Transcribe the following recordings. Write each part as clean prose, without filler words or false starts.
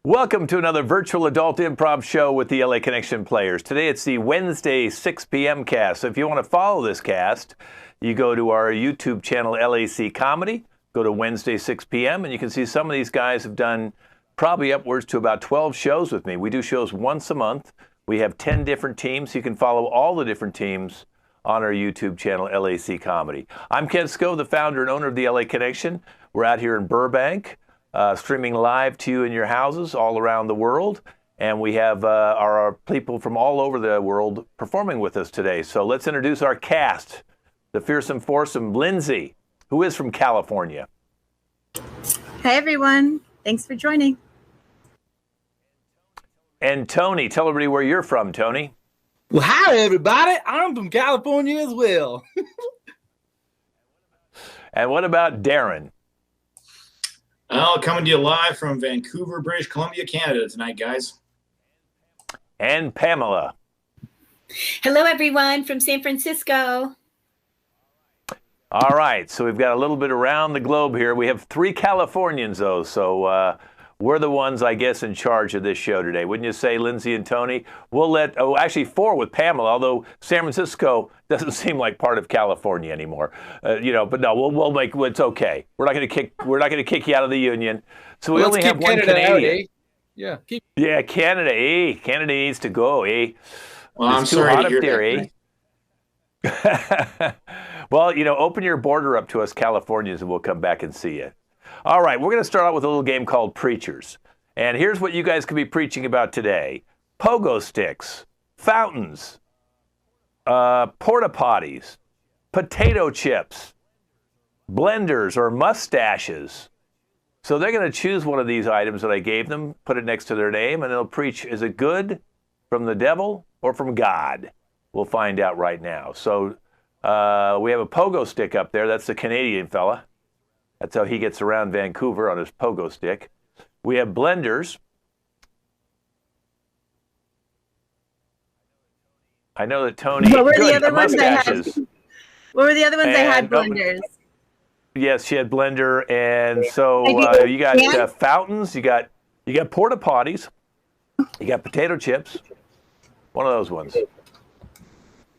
Welcome to another virtual adult improv show with the LA Connection players. Today it's the Wednesday 6 p.m. cast. So if you want to follow this cast, you go to our YouTube channel, LAC Comedy, go to Wednesday 6 p.m., and you can see some of these guys have done probably upwards to about 12 shows with me. We do shows once a month. We have 10 different teams. You can follow all the different teams on our YouTube channel, LAC Comedy. I'm Ken Sco, the founder and owner of the LA Connection. We're out here in Burbank. Streaming live to you in your houses all around the world. And we have our people from all over the world performing with us today. So let's introduce our cast. The fearsome foursome, Lindsay, who is from California. Hi, everyone. Thanks for joining. And Tony, tell everybody where you're from, Tony. Well, hi, everybody. I'm from California as well. And what about Darren? Coming to you live from Vancouver, British Columbia, Canada tonight, guys. And Pamela. Hello, everyone, from San Francisco. All right, so we've got a little bit around the globe here. We have 3 Californians, though, so we're the ones, I guess, in charge of this show today. Wouldn't you say, Lindsay and Tony? We'll let, actually 4 with Pamela, although San Francisco doesn't seem like part of California anymore. But no, we'll make, it's okay. We're not going to kick you out of the union. So we only have one Canadian. Yeah. Yeah, Canada, Canada needs to go, Well, I'm sorry to hear that. Well, open your border up to us Californians and we'll come back and see you. All right, we're going to start out with a little game called Preachers. And here's what you guys could be preaching about today. Pogo sticks, fountains, porta potties, potato chips, blenders or mustaches. So they're going to choose one of these items that I gave them, put it next to their name, and they'll preach, is it good from the devil or from God? We'll find out right now. So we have a pogo stick up there. That's the Canadian fella. That's how he gets around Vancouver on his pogo stick. We have blenders. I know that Tony. What were the other ones I had? What were the other ones I had? Oh, blenders. Yes, she had blender, and so you got fountains. You got porta potties. You got potato chips. One of those ones.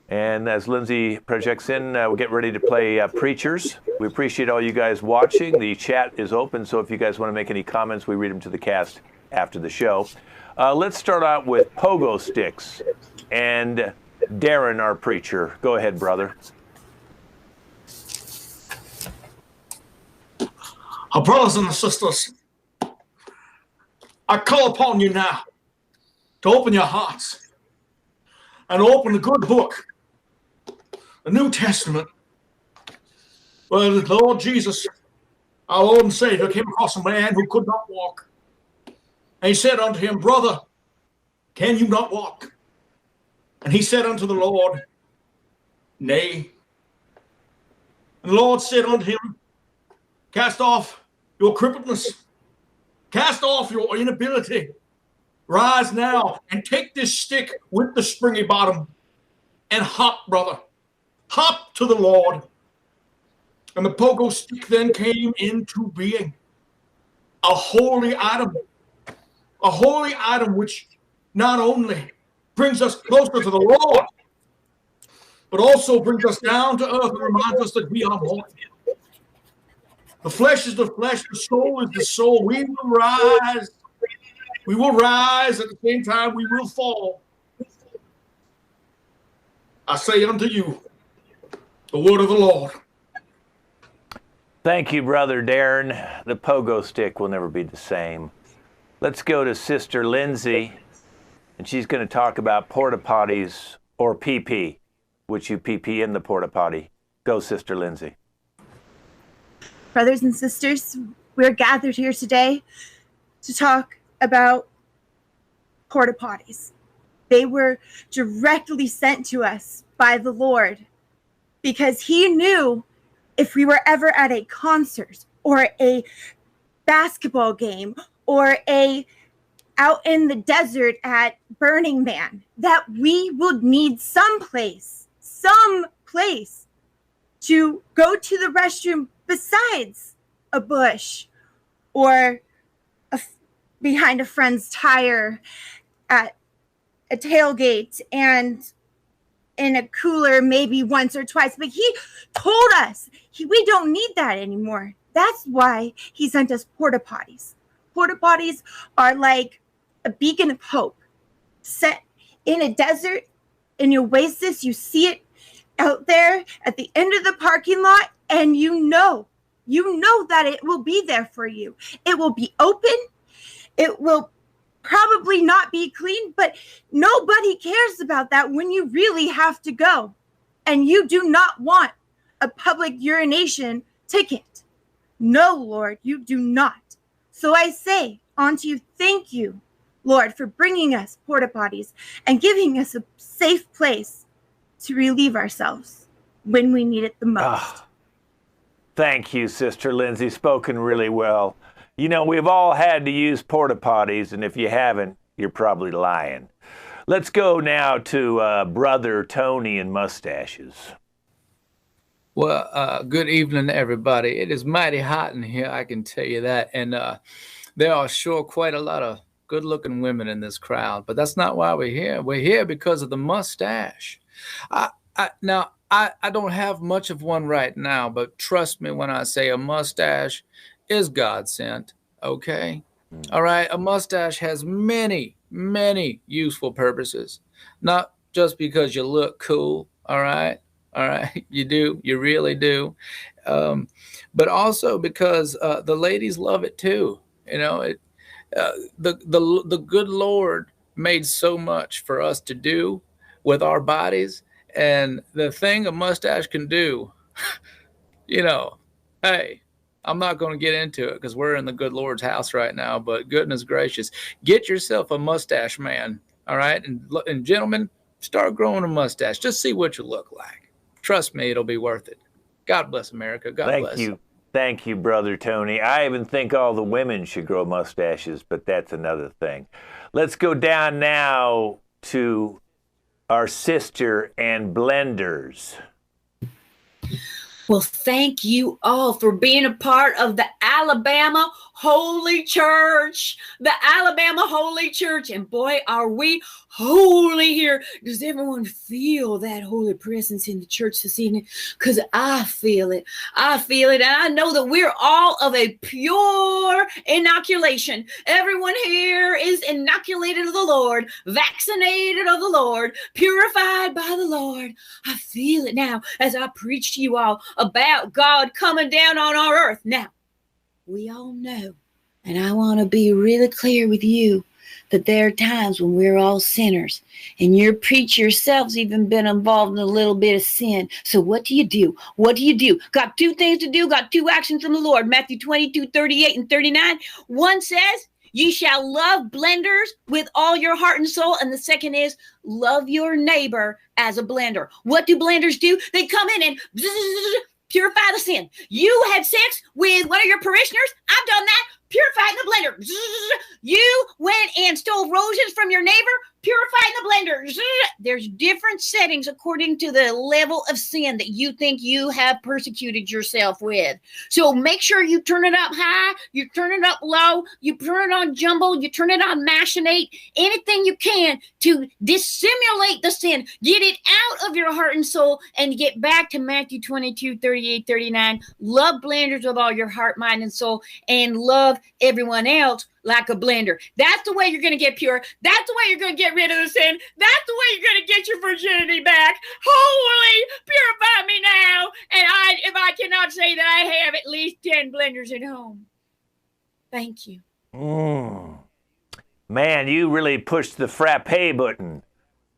And as Lindsay projects in, we'll get ready to play Preachers. We appreciate all you guys watching. The chat is open, so if you guys want to make any comments, we read them to the cast after the show. Let's start out with pogo sticks. And Darren, our preacher. Go ahead, brother. Our brothers and sisters, I call upon you now to open your hearts and open the good book, the New Testament, where the Lord Jesus, our Lord and Savior, came across a man who could not walk. And he said unto him, Brother, can you not walk? And he said unto the Lord, Nay. And the Lord said unto him, Cast off your crippledness, cast off your inability. Rise now and take this stick with the springy bottom and hop, brother. Hop to the Lord. And the pogo stick then came into being. A holy item which not only brings us closer to the Lord, but also brings us down to earth and reminds us that we are mortal. The flesh is the flesh, the soul is the soul. We will rise. We will rise at the same time we will fall. I say unto you, the word of the Lord. Thank you, Brother Darren. The pogo stick will never be the same. Let's go to Sister Lindsay, and she's going to talk about porta potties or PP, which you PP in the porta potty. Go, Sister Lindsay. Brothers and sisters, we're gathered here today to talk about porta potties. They were directly sent to us by the Lord because he knew if we were ever at a concert or a basketball game or out in the desert at Burning Man, that we would need some place to go to the restroom besides a bush or behind a friend's tire at a tailgate and in a cooler maybe once or twice. But he told us we don't need that anymore. That's why he sent us porta potties. Porta potties are like a beacon of hope set in a desert, in your oasis. You see it out there at the end of the parking lot, and you know that it will be there for you. It will be open. It will probably not be clean, but nobody cares about that when you really have to go. And you do not want a public urination ticket. No, Lord, you do not. So I say unto you, thank you, Lord, for bringing us porta potties and giving us a safe place to relieve ourselves when we need it the most. Thank you, Sister Lindsay. Spoken really well. You know, we've all had to use porta potties, and if you haven't, you're probably lying. Let's go now to Brother Tony and mustaches. Well, good evening, everybody. It is mighty hot in here, I can tell you that. And there are sure quite a lot of good-looking women in this crowd, but that's not why we're here. We're here because of the mustache. Now, I don't have much of one right now, but trust me when I say a mustache is God sent, okay? All right, a mustache has many, many useful purposes, not just because you look cool, all right? All right, you do, you really do, but also because the ladies love it too. You know, the good Lord made so much for us to do with our bodies, and the thing a mustache can do, you know, hey, I'm not going to get into it because we're in the good Lord's house right now, but goodness gracious, get yourself a mustache, man. All right. And gentlemen, start growing a mustache. Just see what you look like. Trust me, it'll be worth it. God bless America. God bless. Thank you. Thank you, Brother Tony. I even think all the women should grow mustaches, but that's another thing. Let's go down now to our sister and blenders. Well, thank you all for being a part of the Alabama Holy Church. The Alabama Holy Church. And boy, are we holy here. Does everyone feel that holy presence in the church this evening? Because I feel it. I feel it. And I know that we're all of a pure inoculation. Everyone here is inoculated of the Lord, vaccinated of the Lord, purified by the Lord. I feel it now as I preach to you all about God coming down on our earth. Now, we all know, and I want to be really clear with you, that there are times when we're all sinners, and your preacher yourself's even been involved in a little bit of sin. So what do you do? What do you do? Got two things to do, got two actions from the Lord. Matthew 22:38-39. One says, you shall love blenders with all your heart and soul. And the second is, love your neighbor as a blender. What do blenders do? They come in and purify the sin. You had sex with one of your parishioners. I've done that. Purify in the blender. You went and stole roses from your neighbor. Purify in the blender. There's different settings according to the level of sin that you think you have persecuted yourself with. So make sure you turn it up high, you turn it up low, you turn it on jumbo, you turn it on machinate, anything you can to dissimulate the sin. Get it out of your heart and soul and get back to Matthew 22:38-39. Love blenders with all your heart, mind, and soul, and love everyone else like a blender. That's the way you're going to get pure. That's the way you're going to get rid of the sin. That's the way you're going to get your virginity back. Holy, purify me now. And if I cannot say that I have at least 10 blenders at home. Thank you. Man, you really pushed the frappe button.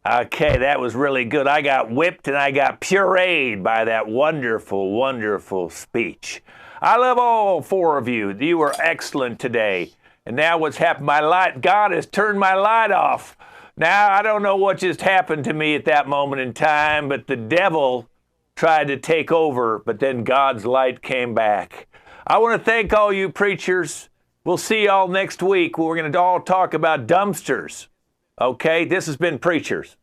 Okay, that was really good. I got whipped and I got pureed by that wonderful, wonderful speech. I love all four of you. You were excellent today. And now what's happened, my light, God has turned my light off. Now, I don't know what just happened to me at that moment in time, but the devil tried to take over, but then God's light came back. I want to thank all you preachers. We'll see y'all next week. We're going to all talk about dumpsters. Okay, this has been Preachers.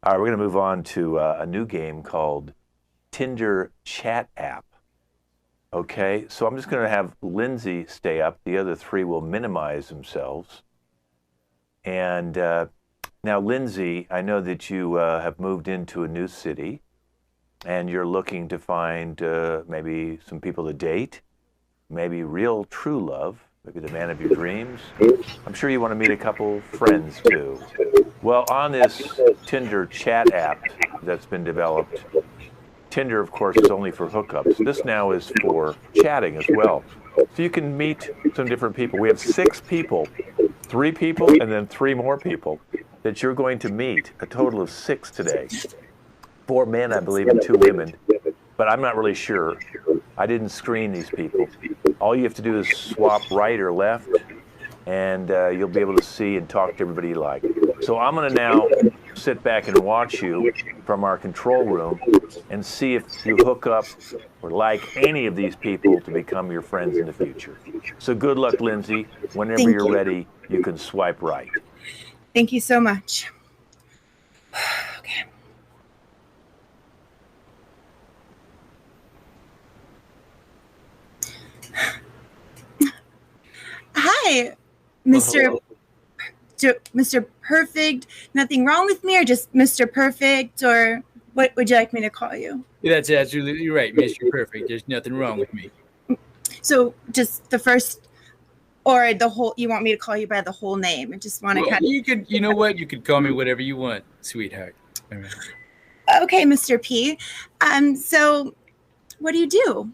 All right, we're going to move on to a new game called Tinder Chat App. Okay, so I'm just going to have Lindsay stay up. The other three will minimize themselves. And now, Lindsay, I know that you have moved into a new city and you're looking to find maybe some people to date, maybe real true love, maybe the man of your dreams. I'm sure you want to meet a couple friends too. Well, on this Tinder Chat App that's been developed, Tinder, of course, is only for hookups. This now is for chatting as well. So you can meet some different people. We have 6 people, 3 people, and then 3 more people that you're going to meet, a total of 6 today. 4 men, I believe, and 2 women, but I'm not really sure. I didn't screen these people. All you have to do is swap right or left, and you'll be able to see and talk to everybody you like. So I'm going to now sit back and watch you from our control room and see if you hook up or like any of these people to become your friends in the future. So good luck, Lindsay. Whenever Thank you're you. ready, you can swipe right. Thank you so much. Okay. Hi, Mr. Mr. Perfect. Nothing wrong with me, or just Mr. Perfect, or what would you like me to call you? That's absolutely right, Mr. Perfect. There's nothing wrong with me. So just the first, or the whole, you want me to call you by the whole name? I just want to kind of. You could, you know what? You could call me whatever you want, sweetheart. All right. Okay, Mr. P. So what do you do?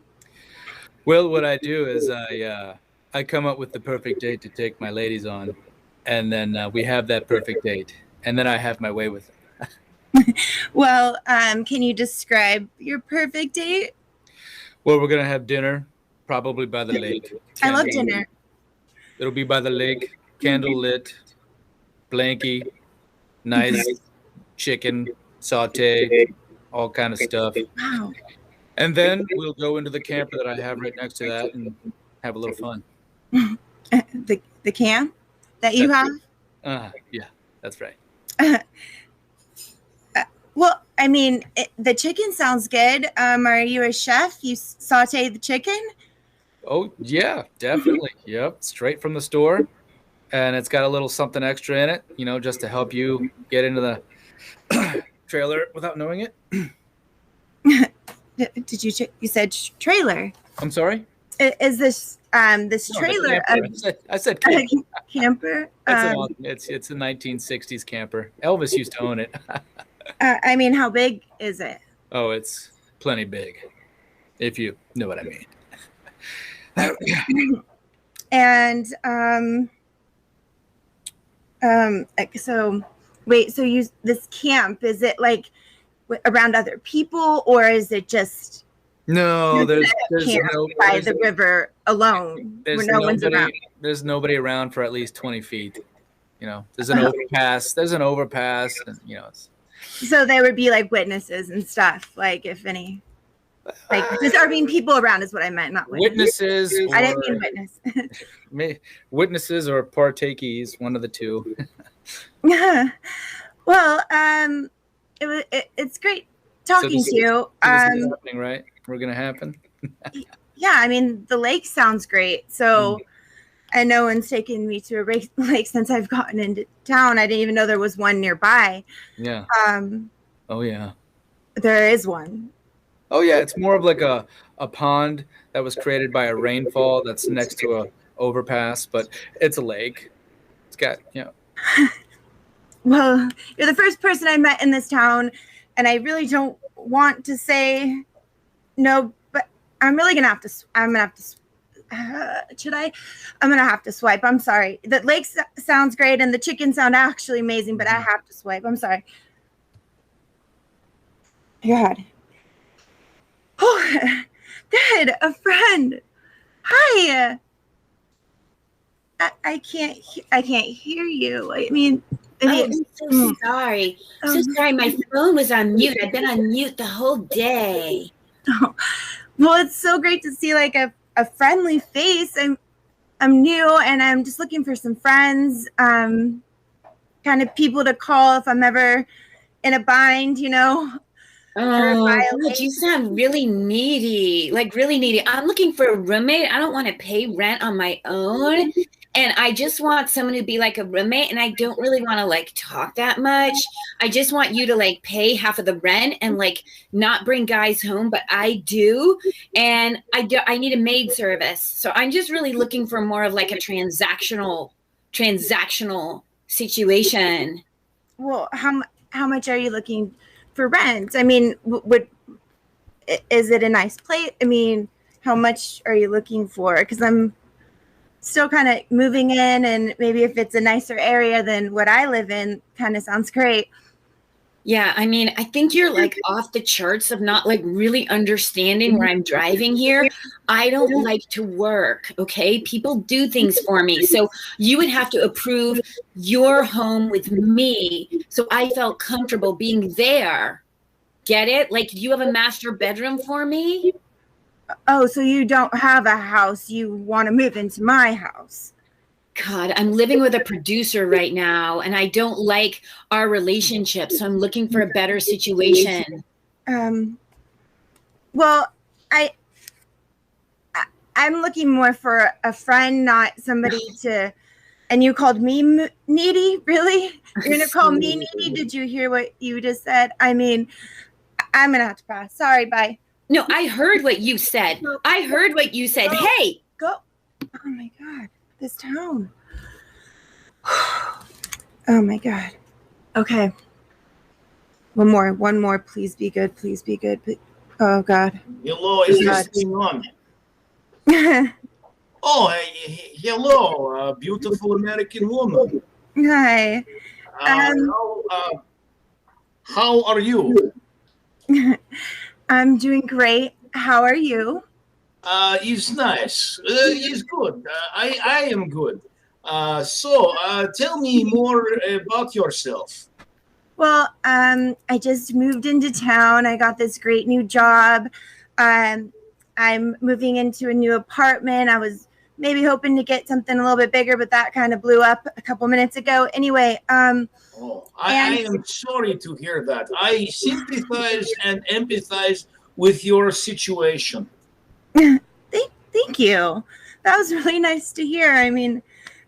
Well, what I do is I come up with the perfect date to take my ladies on, and then we have that perfect date, and then I have my way with it. Well, can you describe your perfect date? Well, we're gonna have dinner, probably by the lake. I love dinner. It'll be by the lake, candle lit, blankie, nice chicken, saute, all kind of stuff. Wow. And then we'll go into the camper that I have right next to that and have a little fun. The camp that you have? Yeah, that's right. Well, I mean, the chicken sounds good. Are you a chef? You saute the chicken? Oh, yeah, definitely. Yep, straight from the store. And it's got a little something extra in it, you know, just to help you get into the trailer without knowing it. Did you you said trailer? I'm sorry? Is this this No, trailer I said camper. camper? It's a 1960s camper. Elvis used to own it. I mean, how big is it? Oh, it's plenty big, if you know what I mean. And so wait, so you this camp, is it like around other people, or is it just No, there's camp no by the river alone where no one's around? There's nobody around for at least 20 feet. You know, there's an overpass. There's an overpass, and you know, it's. So there would be like witnesses and stuff, like if any, like just I mean people around is what I meant, not witnesses. Witnesses. I didn't mean witness. Witnesses or partakees, one of the two. Yeah. Well, it's great talking to you. This is happening, right? We're gonna happen. Yeah, I mean the lake sounds great. So, and no one's taken me to a lake since I've gotten into town. I didn't even know there was one nearby. Yeah. Oh yeah. There is one. Oh yeah, it's more of like a pond that was created by a rainfall that's next to a overpass, but it's a lake. It's got, you know. Well, you're the first person I met in this town, and I really don't want to say no, but I'm really gonna have to. I'm gonna have to. Should I? I'm gonna have to swipe. I'm sorry. The lake sounds great, and the chicken sound actually amazing, but I have to swipe. I'm sorry. God. Oh, good. A friend. Hi. I can't hear you. I mean. I'm so sorry. So sorry. My phone was on mute. I've been on mute the whole day. Oh. Well, it's so great to see like a friendly face. I'm new and I'm just looking for some friends, kind of people to call if I'm ever in a bind, you know. Oh, God, you violation. sound really needy, like really needy. I'm looking for a roommate. I don't want to pay rent on my own. And I just want someone to be like a roommate. And I don't really want to like talk that much. I just want you to like pay half of the rent and like not bring guys home, but I do. And I need a maid service. So I'm just really looking for more of like a transactional situation. Well, how much are you looking for rent? I mean, is it a nice place? I mean, how much are you looking for? Because I'm still kind of moving in, and maybe if it's a nicer area than what I live in, kind of sounds great. Yeah, I mean, I think you're like off the charts of not like really understanding where I'm driving here. I don't like to work, okay? People do things for me. So you would have to approve your home with me. So I felt comfortable being there. Get it? Like, you have a master bedroom for me? Oh, so you don't have a house. You want to move into my house. God, I'm living with a producer right now, and I don't like our relationship. So I'm looking for a better situation. Well, I'm looking more for a friend, not somebody to. And you called me needy? Really? You're gonna call me needy? Did you hear what you just said? I mean, I'm gonna have to pass. Sorry, bye. No, I heard what you said. I heard what you said. Go. Hey! Go. Oh my God, this town. Oh my God. Okay. One more. Please be good. Please be good. Oh God. Hello, is this thing on? Oh, hello, beautiful American woman. Hi. How are you? I'm doing great. How are you? It's nice. It's good. I am good. So tell me more about yourself. Well, I just moved into town. I got this great new job. I'm moving into a new apartment. I was maybe hoping to get something a little bit bigger, but that kind of blew up a couple minutes ago. Anyway, I am sorry to hear that. I sympathize and empathize with your situation. Thank you. That was really nice to hear. I mean,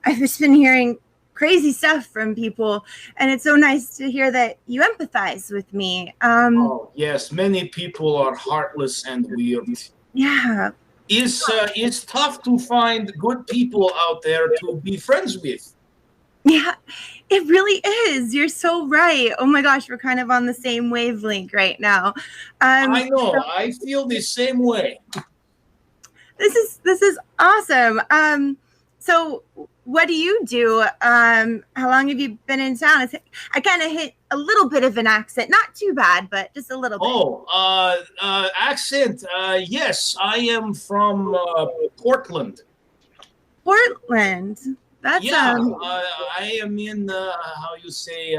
I've just been hearing crazy stuff from people, and it's so nice to hear that you empathize with me. Oh, yes, many people are heartless and weird. Yeah. It's tough to find good people out there to be friends with. Yeah, it really is. You're so right. Oh my gosh, we're kind of on the same wavelength right now. I know. I feel the same way. This is awesome. So what do you do? How long have you been in town? I kind of hit a little bit of an accent, not too bad, but just a little bit. Oh, accent. Yes, I am from Portland. Portland. That's yeah. I am in how you say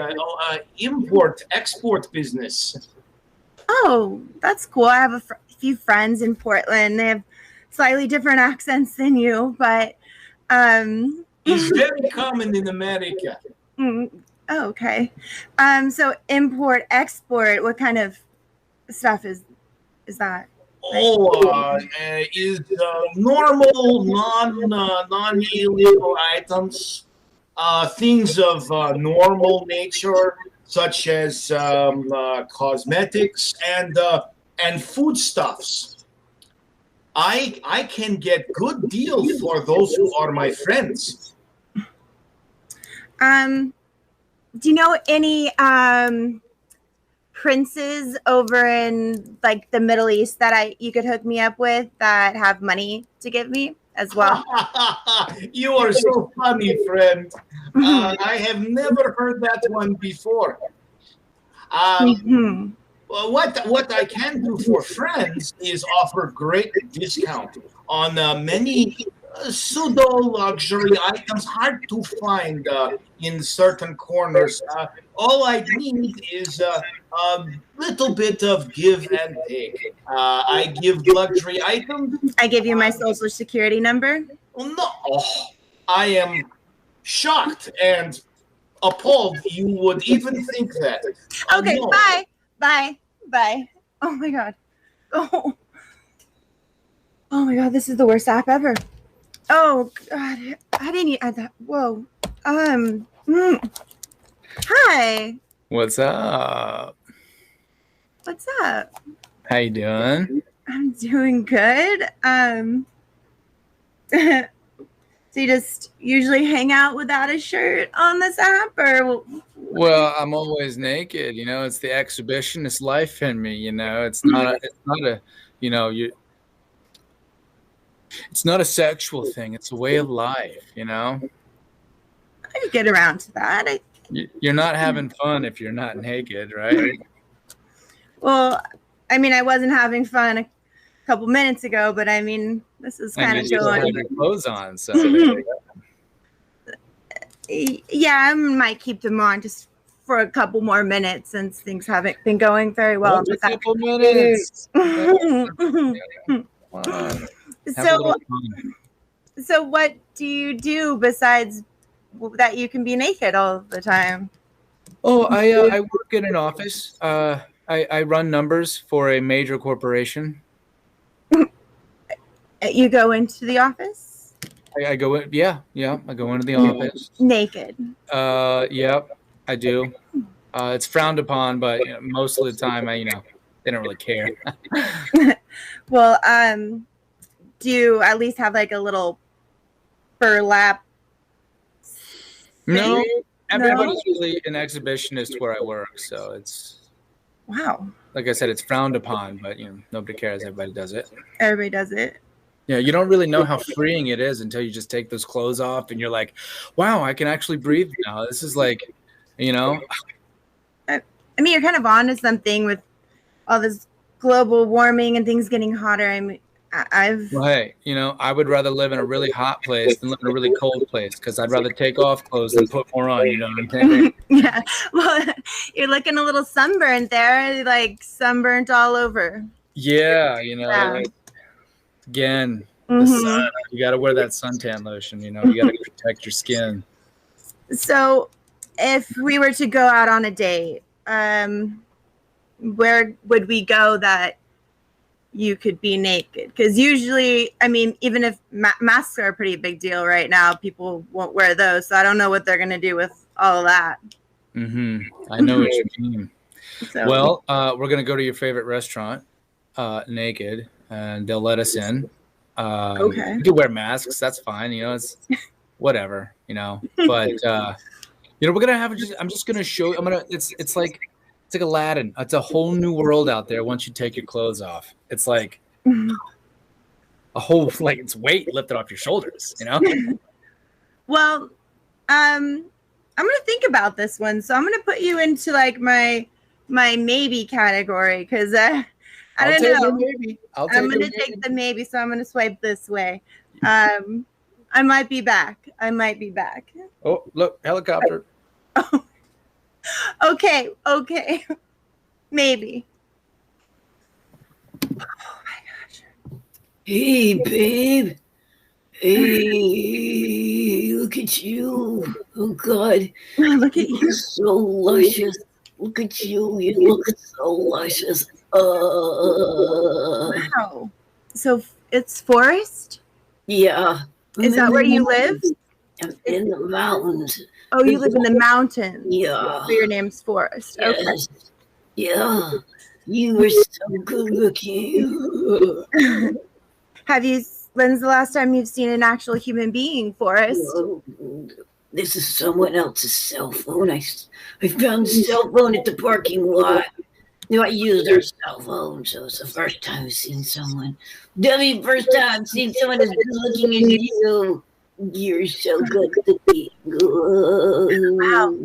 import-export business. Oh, that's cool. I have a few friends in Portland. They have slightly different accents than you, but it's very common in America. Oh, okay. So import export, what kind of stuff is that? Oh, is normal non-illegal items, things of normal nature, such as cosmetics and foodstuffs. I can get good deals for those who are my friends. Do you know any princes over in like the Middle East that you could hook me up with that have money to give me as well? You are so funny, friend. I have never heard that one before. Well, what I can do for friends is offer great discount on many pseudo luxury items hard to find in certain corners. All I need is a little bit of give and take. I give luxury items. I give you my social security number. Oh, no, I am shocked and appalled you would even think that. Okay, no. bye. Oh my god. Oh. Oh my god, this is the worst app ever. Oh god. I didn't add that. Whoa. Hi. What's up? What's up? How you doing? I'm doing good. So you just usually hang out without a shirt on this app, or? Well, I'm always naked. It's the exhibitionist life in me. It's not a, it's not a sexual thing. It's a way of life. I could get around to that. You're not having fun if you're not naked, right? Well, I mean, I wasn't having fun a couple minutes ago, but I mean, this is kind of going. Have your clothes on, so there you go. Yeah, I might keep them on just for a couple more minutes since things haven't been going very well. A couple minutes. So what do you do besides that you can be naked all the time? Oh, I work in an office. I run numbers for a major corporation. You go into the office? I go in, yeah. I go into the office naked. Yep, I do. It's frowned upon, but most of the time, they don't really care. Well, do you at least have like a little burlap? No, everybody's really an exhibitionist where I work, so it's. Wow. Like I said, it's frowned upon, but nobody cares. Everybody does it. Everybody does it. Yeah, you don't really know how freeing it is until you just take those clothes off and you're like, wow, I can actually breathe now. This is like, I mean, you're kind of onto something with all this global warming and things getting hotter. I mean, Well, hey, I would rather live in a really hot place than live in a really cold place because I'd rather take off clothes than put more on. You know what I'm saying? Yeah. Well, you're looking a little sunburned there, like sunburnt all over. Yeah, again, the sun. You got to wear that suntan lotion. You got to protect your skin. So, if we were to go out on a date, where would we go that you could be naked? Because usually, I mean, even if masks are a pretty big deal right now, people won't wear those. So I don't know what they're going to do with all of that. I know what you mean. So, well, we're going to go to your favorite restaurant naked, and they'll let us in. Okay. You can wear masks. That's fine. It's whatever, But, we're going to have I'm just going to show you. It's like Aladdin. It's a whole new world out there once you take your clothes off. It's like a whole, like it's weight lifted off your shoulders, Well, I'm going to think about this one. So I'm going to put you into like my maybe category because I don't know. I'm going to take the maybe, so I'm going to swipe this way. I might be back. Oh, look, helicopter. Okay. Maybe. Oh my gosh. Hey, babe. Hey, look at you. Oh, God. Look at you. So luscious. Look at you. You look so luscious. Wow. So it's forest? Yeah. Is that where you live? I'm in the mountains. Oh, you live in the mountains? Yeah. So your name's Forest. Yes. Okay. Yeah. You were so good looking. When's the last time you've seen an actual human being, Forrest? This is someone else's cell phone. I found the cell phone at the parking lot. I used our cell phone, so it's the first time I've seen someone. First time I've seen someone as good looking as you. You're so good looking. Wow.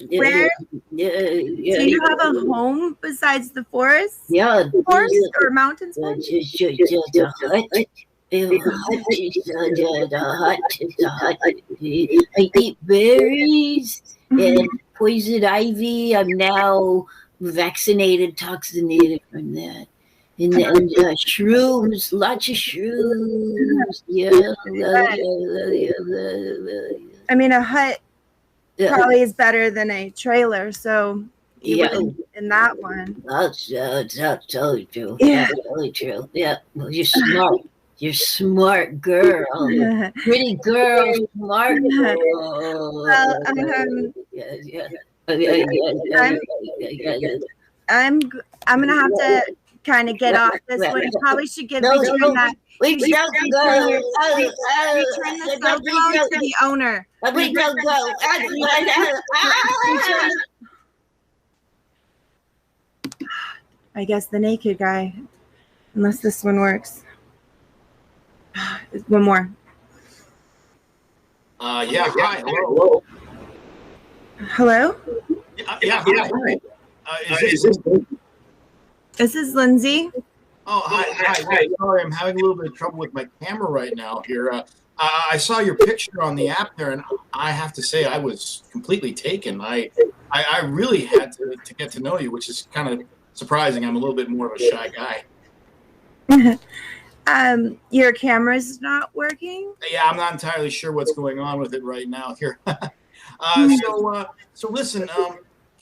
Where? Do you have a home besides the forest? Yeah. Forest or mountains? Just a hut. I eat berries and poison ivy. I'm now vaccinated, toxinated from that. And shrooms, lots of shrooms. Yeah. I mean, a hut probably is better than a trailer. So You Yeah. wouldn't in that one. That's totally true. Yeah. That's totally true. Yeah. Well, you're smart. You're smart girl. Pretty girl, smart girl. Well, Yeah. I'm gonna have to kind of get off this one. You probably should give No, return no. that. We you should don't return go. return the cell phone to the owner. We don't go. I guess the naked guy, unless this one works. One more. Yeah. Hi. Hello. Hello? Yeah. Hi. Is this? This is Lindsay. Oh, hi. Sorry, I'm having a little bit of trouble with my camera right now here. I saw your picture on the app there, and I have to say I was completely taken. I really had to get to know you, which is kind of surprising. I'm a little bit more of a shy guy. Your camera's not working? Yeah, I'm not entirely sure what's going on with it right now here. So listen,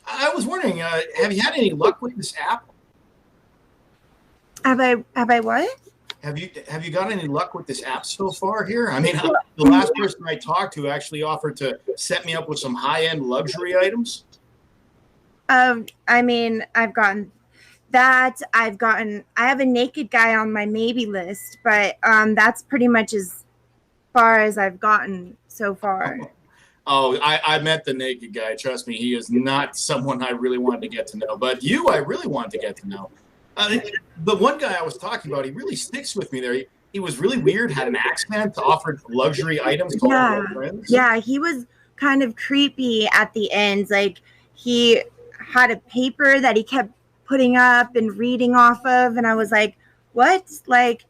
I was wondering, have you had any luck with this app? Have I what? Have you got any luck with this app so far here? I mean, the last person I talked to actually offered to set me up with some high-end luxury items. I mean, I've gotten that. I have a naked guy on my maybe list, but that's pretty much as far as I've gotten so far. Oh, I met the naked guy. Trust me, he is not someone I really wanted to get to know. But you, I really wanted to get to know. The one guy I was talking about, he really sticks with me there. He was really weird, had an accent, offered luxury items to all of our friends. Yeah, he was kind of creepy at the end. Like, he had a paper that he kept putting up and reading off of, and I was like, what? Like,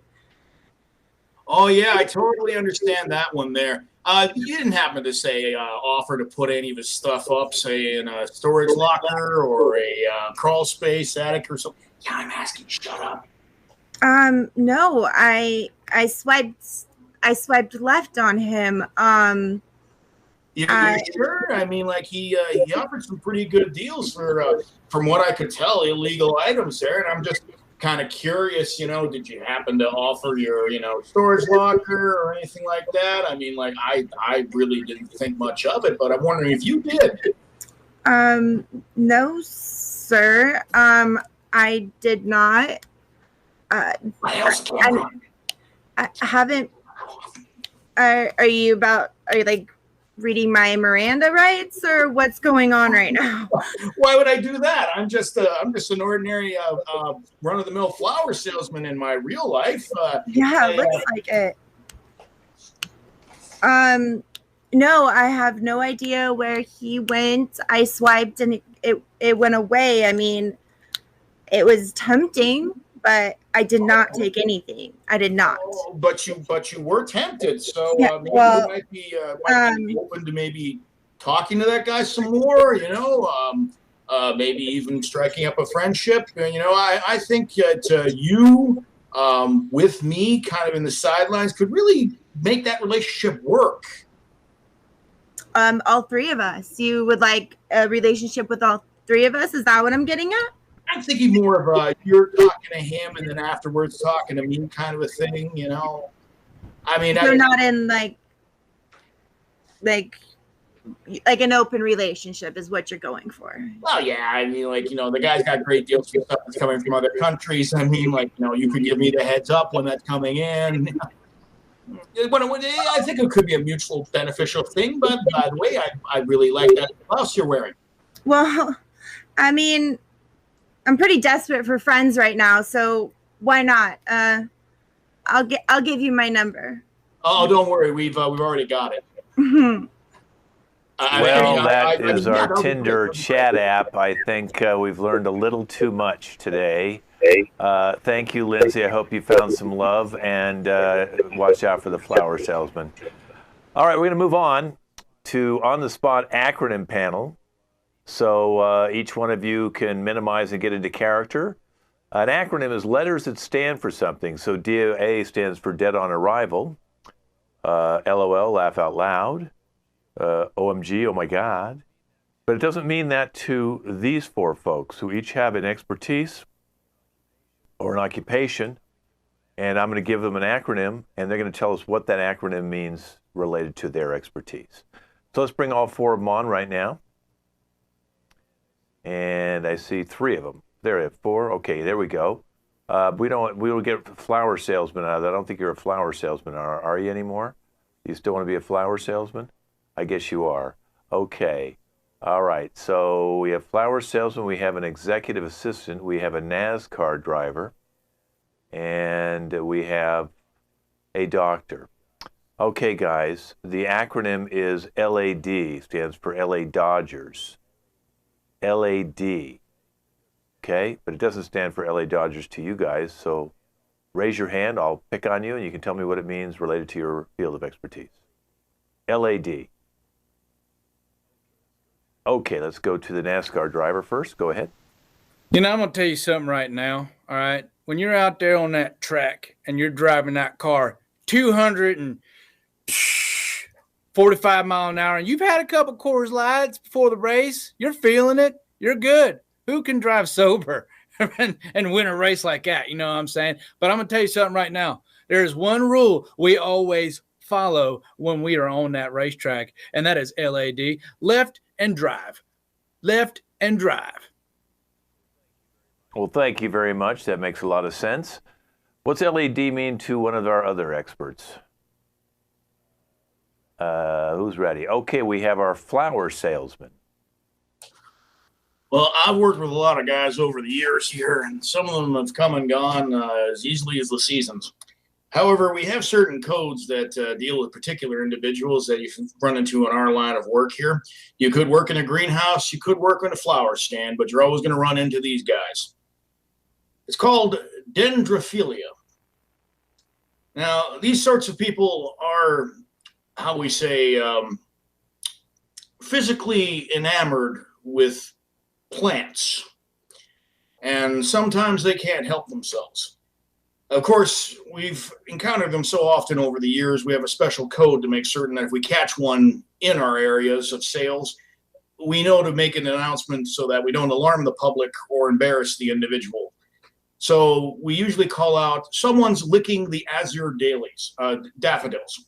oh, yeah, I totally understand that one there. You didn't happen to say offer to put any of his stuff up, say in a storage locker or a crawl space attic or something? Yeah, I'm asking. Shut up. No, I swiped left on him. You're sure? I mean, like he offered some pretty good deals for, from what I could tell, illegal items there, and I'm just kind of curious. Did you happen to offer your, storage locker or anything like that? I mean, like I really didn't think much of it, but I'm wondering if you did. No, sir. I did not. I haven't. Are you like reading my Miranda rights, or what's going on right now? Why would I do that? I'm just an ordinary run-of-the-mill flower salesman in my real life. Yeah, looks like it. No, I have no idea where he went. I swiped and it went away. I mean, it was tempting, but I did not take anything. I did not. Oh, but you were tempted, so Yeah, maybe you might be open to maybe talking to that guy some more. Maybe even striking up a friendship. I think that you with me, kind of in the sidelines, could really make that relationship work. All three of us. You would like a relationship with all three of us? Is that what I'm getting at? I'm thinking more of you're talking to him and then afterwards talking to me kind of a thing, I mean, you're not in like an open relationship is what you're going for. Well, yeah, I mean, like, the guy's got great deals for stuff that's coming from other countries. I mean, like, you could give me the heads up when that's coming in. I think it could be a mutual beneficial thing, but by the way, I really like that blouse you're wearing. Well, I mean, I'm pretty desperate for friends right now, so why not? I'll give you my number. Oh, don't worry, we've already got it. Well, that is our Tinder Chat App. I think we've learned a little too much today. Thank you, Lindsay. I hope you found some love, and watch out for the flower salesman. All right, we're going to move on to on-the-spot acronym panel. So each one of you can minimize and get into character. An acronym is letters that stand for something. So DOA stands for Dead on Arrival. LOL, laugh out loud. OMG, oh my God. But it doesn't mean that to these four folks who each have an expertise or an occupation, and I'm going to give them an acronym, and they're going to tell us what that acronym means related to their expertise. So let's bring all four of them on right now. And I see three of them. There, I have four. Okay, there we go. We will get flower salesman out of that. I don't think you're a flower salesman, are you anymore? You still want to be a flower salesman? I guess you are. Okay. All right. So we have flower salesman. We have an executive assistant. We have a NASCAR driver. And we have a doctor. Okay, guys. The acronym is LAD. Stands for LA Dodgers. LAD. Okay, but it doesn't stand for LA Dodgers to you guys, so raise your hand, I'll pick on you, and you can tell me what it means related to your field of expertise. LAD. Okay, let's go to the NASCAR driver first. Go ahead. You know, I'm going to tell you something right now, all right? When you're out there on that track and you're driving that car 245 mile an hour, and you've had a couple Coors Lights before the race, you're feeling it, you're good. Who can drive sober and win a race like that? You know what I'm saying? But I'm going to tell you something right now. There's one rule we always follow when we are on that racetrack, and that is LAD, left and drive. Left and drive. Well, thank you very much. That makes a lot of sense. What's LAD mean to one of our other experts? Who's ready? Okay, we have our flower salesman. Well, I've worked with a lot of guys over the years here, and some of them have come and gone as easily as the seasons. However, we have certain codes that deal with particular individuals that you can run into in our line of work here. You could work in a greenhouse, you could work in a flower stand, but you're always going to run into these guys. It's called dendrophilia. Now, these sorts of people are, how we say, physically enamored with plants, and sometimes they can't help themselves. Of course, we've encountered them so often over the years, we have a special code to make certain that if we catch one in our areas of sales, we know to make an announcement so that we don't alarm the public or embarrass the individual. So we usually call out, someone's licking the azure daffodils.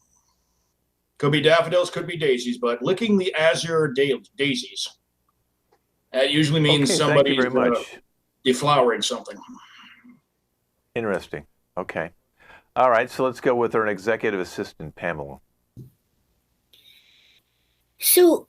Could be daffodils, could be daisies, but licking the azure daisies. That usually means somebody's deflowering something. Interesting. Okay. All right, so let's go with our executive assistant, Pamela. So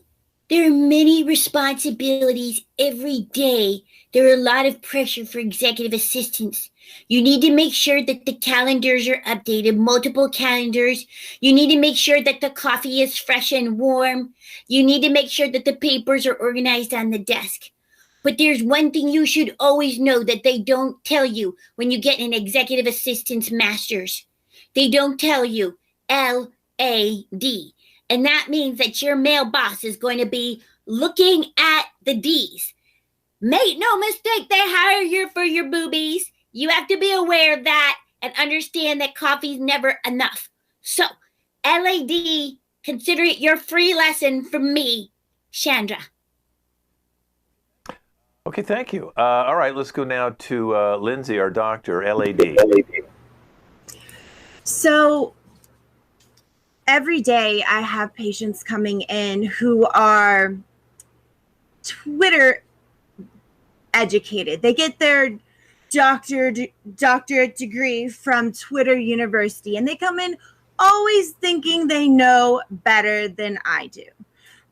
there are many responsibilities every day. There are a lot of pressure for executive assistants. You need to make sure that the calendars are updated, multiple calendars. You need to make sure that the coffee is fresh and warm. You need to make sure that the papers are organized on the desk. But there's one thing you should always know that they don't tell you when you get an executive assistant's master's. They don't tell you LAD. And that means that your male boss is going to be looking at the D's. Make no mistake, they hire you for your boobies. You have to be aware of that and understand that coffee's never enough. So, LAD, consider it your free lesson from me, Chandra. Okay, thank you. All right, let's go now to Lindsay, our doctor, LAD. So every day I have patients coming in who are Twitter educated. They get their doctorate degree from Twitter University, and they come in always thinking they know better than I do.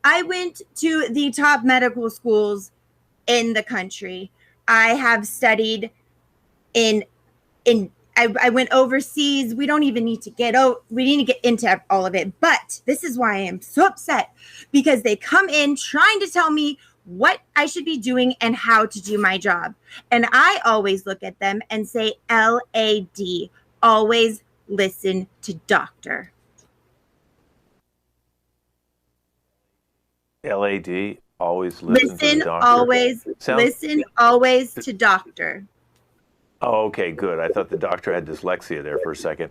I went to the top medical schools in the country. I have studied I went overseas. We don't even need to get into all of it, but this is why I am so upset, because they come in trying to tell me what I should be doing and how to do my job. And I always look at them and say, LAD, always listen to doctor. LAD, always listen to the doctor. Listen always to doctor. Oh, okay, good. I thought the doctor had dyslexia there for a second.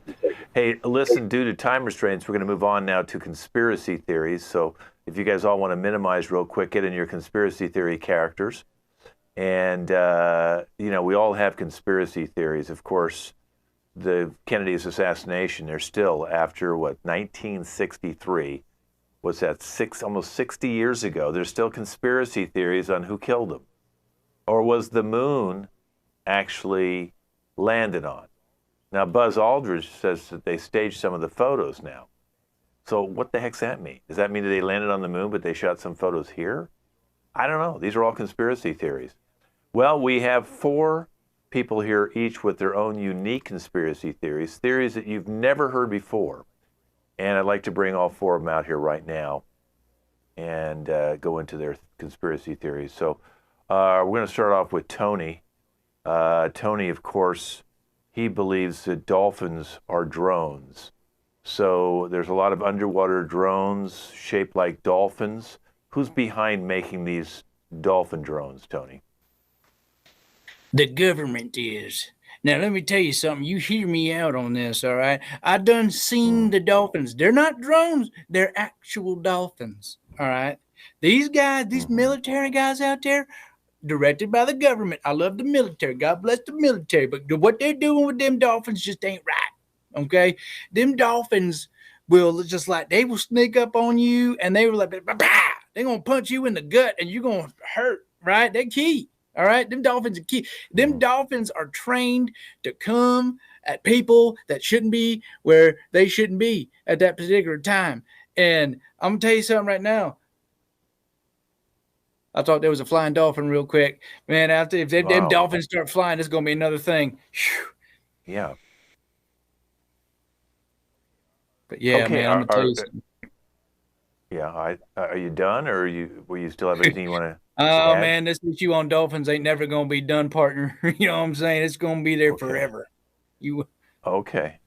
Hey, listen, due to time restraints, we're going to move on now to conspiracy theories. So if you guys all want to minimize real quick, get in your conspiracy theory characters. And, we all have conspiracy theories. Of course, the Kennedy's assassination, they're still, after 1963, what's that, almost 60 years ago, there's still conspiracy theories on who killed him. Or was the moon actually landed on? Now, Buzz Aldrin says that they staged some of the photos now. So what the heck's that mean? Does that mean that they landed on the moon, but they shot some photos here? I don't know. These are all conspiracy theories. Well, we have 4 people here, each with their own unique conspiracy theories, theories that you've never heard before. And I'd like to bring all 4 of them out here right now and go into their conspiracy theories. So we're going to start off with Tony. Tony, of course, he believes that dolphins are drones. So there's a lot of underwater drones shaped like dolphins. Who's behind making these dolphin drones, Tony? The government is. Now, let me tell you something. You hear me out on this, all right? I done seen the dolphins. They're not drones. They're actual dolphins, all right? These guys, these military guys out there, directed by the government. I love the military. God bless the military. But what they're doing with them dolphins just ain't right, okay? Them dolphins will just like, they will sneak up on you and they will like, bah! They're going to punch you in the gut and you're going to hurt, right? They're key. All right, them dolphins are key. Them dolphins are trained to come at people that shouldn't be where they shouldn't be at that particular time. And I'm going to tell you something right now. I thought there was a flying dolphin real quick. Man, if them dolphins start flying, it's going to be another thing. Whew. Yeah. But yeah, okay, man, I'm going to tell you something. Yeah, are you done, or will you still have anything you want to Oh, man, this issue on dolphins ain't never going to be done, partner. You know what I'm saying? It's going to be there forever. Okay.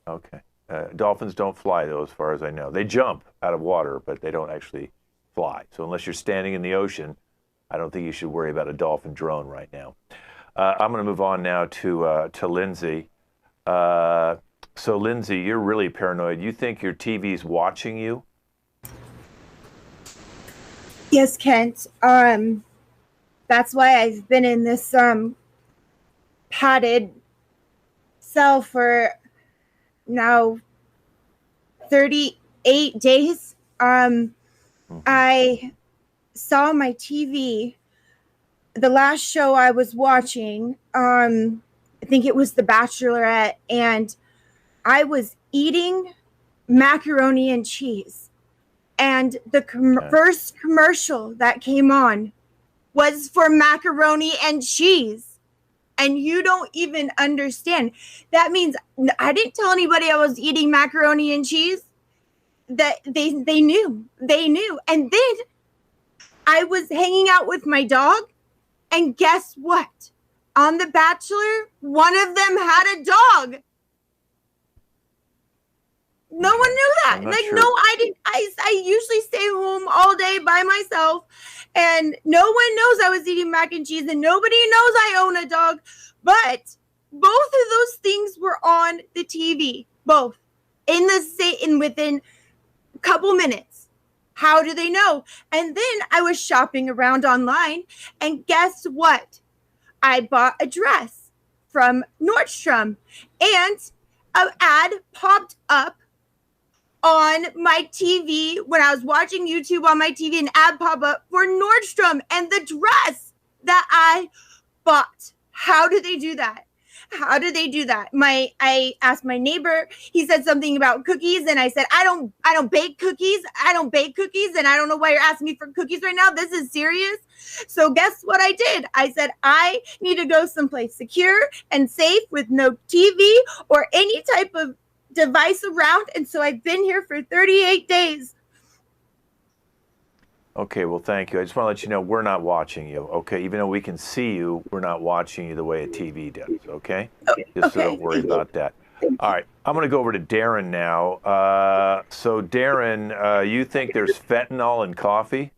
Dolphins don't fly, though, as far as I know. They jump out of water, but they don't actually fly. So unless you're standing in the ocean, I don't think you should worry about a dolphin drone right now. I'm going to move on now to Lindsay. So, Lindsay, you're really paranoid. You think your TV's watching you? Yes, Kent. That's why I've been in this padded cell for now 38 days. I saw my TV. The last show I was watching, I think it was The Bachelorette, and I was eating macaroni and cheese. And the first commercial that came on was for macaroni and cheese. And you don't even understand. That means I didn't tell anybody I was eating macaroni and cheese. That they knew. They knew. And then I was hanging out with my dog. And guess what? On The Bachelor, one of them had a dog. No one knew that. Like, sure. No, I didn't. I usually stay home all day by myself, and no one knows I was eating mac and cheese, and nobody knows I own a dog. But both of those things were on the TV, both within a couple minutes. How do they know? And then I was shopping around online, and guess what? I bought a dress from Nordstrom, and an ad popped up on my TV when I was watching YouTube on my TV, an ad pop up for Nordstrom and the dress that I bought. How do they do that? How do they do that? I asked my neighbor. He said something about cookies, and I said, I don't bake cookies. I don't bake cookies, and I don't know why you're asking me for cookies right now. This is serious. So guess what I did? I said, I need to go someplace secure and safe with no TV or any type of device around, and so I've been here for 38 days. Okay, well, thank you. I just want to let you know we're not watching you, okay? Even though we can see you, we're not watching you the way a TV does, okay? Just so don't worry about that. All right, I'm going to go over to Darren now. So, Darren, you think there's fentanyl in coffee?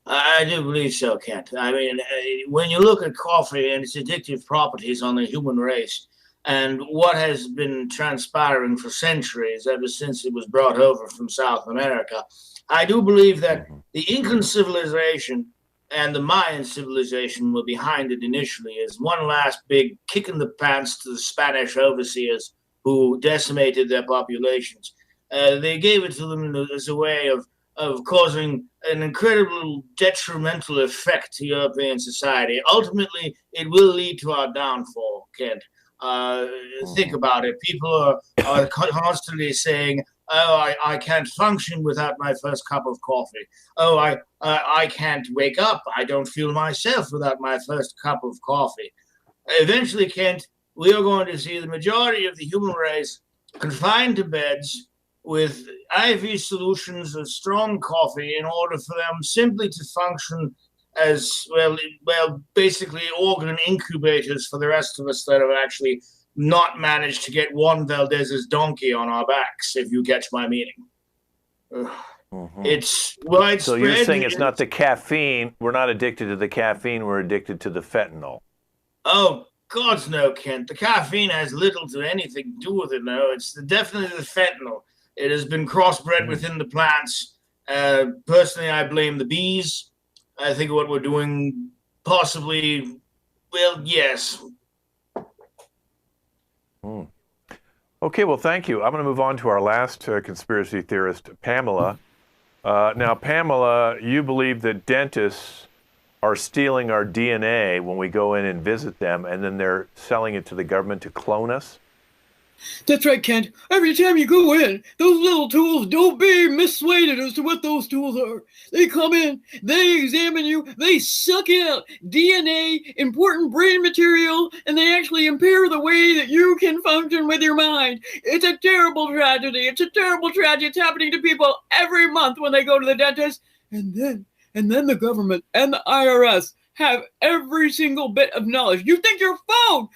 I do believe so, Kent. I mean, when you look at coffee and its addictive properties on the human race, and what has been transpiring for centuries, ever since it was brought over from South America, I do believe that the Incan civilization and the Mayan civilization were behind it initially as one last big kick in the pants to the Spanish overseers who decimated their populations. They gave it to them as a way of causing an incredible detrimental effect to European society. Ultimately, it will lead to our downfall, Kent. Think about it. People are constantly saying, oh, I can't function without my first cup of coffee. Oh, I can't wake up. I don't feel myself without my first cup of coffee. Eventually, Kent, we are going to see the majority of the human race confined to beds with IV solutions of strong coffee in order for them simply to function as, well, basically organ incubators for the rest of us that have actually not managed to get Juan Valdez's donkey on our backs, if you catch my meaning. It's widespread. So you're saying it's not the caffeine. We're not addicted to the caffeine. We're addicted to the fentanyl. Oh, God's no, Kent. The caffeine has little to anything to do with it, no. It's definitely the fentanyl. It has been crossbred within the plants. Personally, I blame the bees. I think what we're doing possibly, well, yes. Okay, well, thank you. I'm going to move on to our last conspiracy theorist, Pamela. Now, Pamela, you believe that dentists are stealing our DNA when we go in and visit them, and then they're selling it to the government to clone us? That's right, Kent. Every time you go in, those little tools, don't be missuaded as to what those tools are. They come in, they examine you, they suck out DNA, important brain material, and they actually impair the way that you can function with your mind. It's a terrible tragedy. It's a terrible tragedy. It's happening to people every month when they go to the dentist. And then the government and the IRS have every single bit of knowledge. You think your phone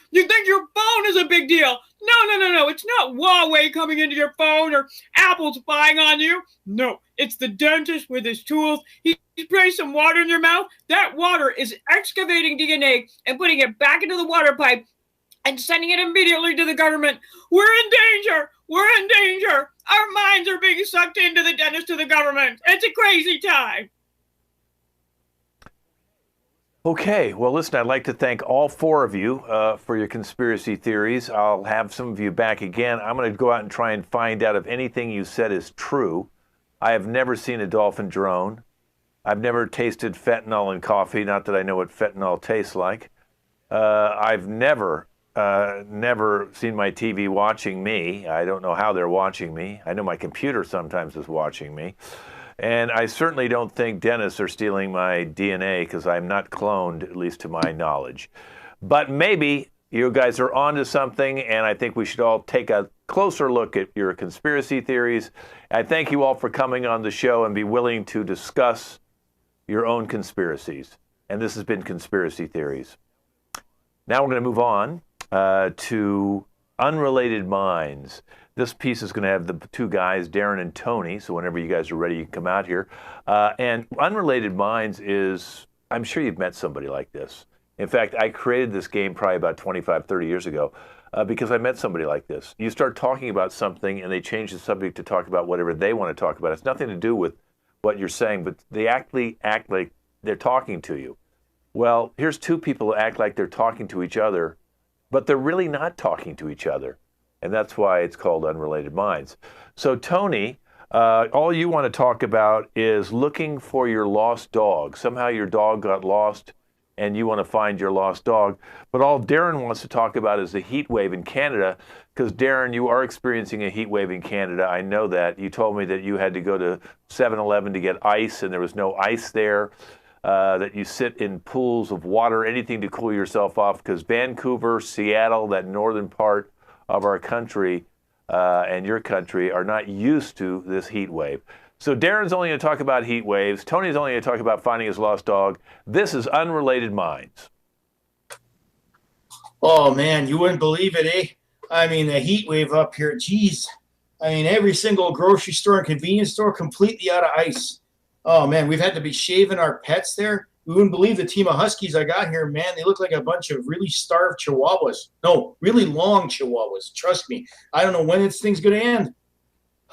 is a big deal. No. It's not Huawei coming into your phone or Apple spying on you. No, it's the dentist with his tools. He sprays some water in your mouth. That water is excavating DNA and putting it back into the water pipe and sending it immediately to the government. We're in danger. We're in danger. Our minds are being sucked into the dentist to the government. It's a crazy time. Okay, well, listen, I'd like to thank all four of you for your conspiracy theories. I'll have some of you back again. I'm going to go out and try and find out if anything you said is true. I have never seen a dolphin drone. I've never tasted fentanyl in coffee, not that I know what fentanyl tastes like. I've never seen my TV watching me. I don't know how they're watching me. I know my computer sometimes is watching me. And I certainly don't think dentists are stealing my DNA because I'm not cloned, at least to my knowledge. But maybe you guys are onto something, and I think we should all take a closer look at your conspiracy theories. I thank you all for coming on the show and be willing to discuss your own conspiracies. And this has been Conspiracy Theories. Now we're going to move on to Unrelated Minds. This piece is going to have the two guys, Darren and Tony, so whenever you guys are ready, you can come out here. And Unrelated Minds is, I'm sure you've met somebody like this. In fact, I created this game probably about 25, 30 years ago because I met somebody like this. You start talking about something and they change the subject to talk about whatever they want to talk about. It's nothing to do with what you're saying, but they actually act like they're talking to you. Well, here's two people who act like they're talking to each other, but they're really not talking to each other. And that's why it's called Unrelated Minds. So, Tony, all you want to talk about is looking for your lost dog. Somehow your dog got lost and you want to find your lost dog. But all Darren wants to talk about is the heat wave in Canada, because, Darren, you are experiencing a heat wave in Canada. I know that. You told me that you had to go to 7-Eleven to get ice and there was no ice there, that you sit in pools of water, anything to cool yourself off, because Vancouver, Seattle, that northern part of our country and your country are not used to this heat wave. So Darren's only going to talk about heat waves. Tony's only going to talk about finding his lost dog. This is Unrelated Minds. Oh, man, you wouldn't believe it, eh? I mean, the heat wave up here, geez. I mean, every single grocery store and convenience store completely out of ice. Oh, man, we've had to be shaving our pets there. You wouldn't believe the team of Huskies I got here, man. They look like a bunch of really starved Chihuahuas. No, really long Chihuahuas. Trust me. I don't know when this thing's going to end.